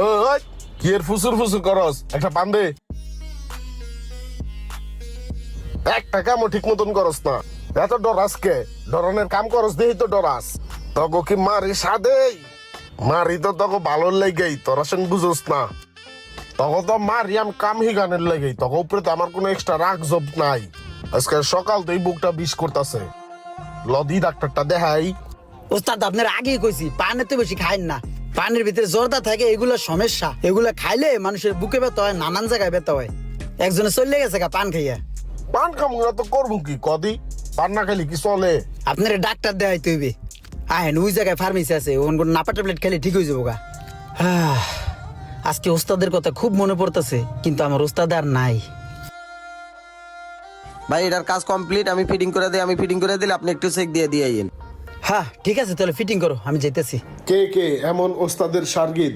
ওই কি এর ফুসুর ফুসুর করস, একটা পান দে। একটা কামও ঠিক মতন করস না, এত ডরাস কে? ডরানের কাম করস দেই তো ডরাস। তগো কি মারি সাদেই? মারি তো তগো ভালোর লেগেই, তোরা সেন বুঝোস না। তখন তো মারি আমি কাম হিগানের লেগেই, তখন উপরে তো আমার কোনো এক্সট্রা রাগ জব নাই। আজকে সকাল তো এই বুকটা বিষ করতেছে, লদি ডাক্তারটা দেখাই। ওস্তাদ আপনার আগেই কইছি পান এত বেশি খাইন না। পানের ভিতরে জর্দা থাকে, এগুলো সমস্যা। এগুলো খাইলে মানুষের বুকে ব্যথা হয়, নানান জায়গায় ব্যথা হয়। একজনে চলে গেছে গা পান খাইয়া। পান খামু না তো করবো কি কদি? পান না খাইলে কি চলে? আপনার ডাক্তার দেখাইতে হইবে। আহেন ওই জায়গায় ফার্মেসি আছে, ওখান করে নাপা ট্যাবলেট খেলে ঠিক হয়ে যাবো গা। আজকে ওস্তাদের কথা খুব মনে পড়তেছে, কিন্তু আমার ওস্তাদ আর নাই। ভাই এটার কাজ কমপ্লিট, আমি ফিটিং করে দিলে আপনি একটু চেক দিয়ে আইয়েন। হ্যাঁ ঠিক আছে, তাহলে ফিটিং করো, আমি যাইতেছি। কে কে এমন ওস্তাদের শারগিদ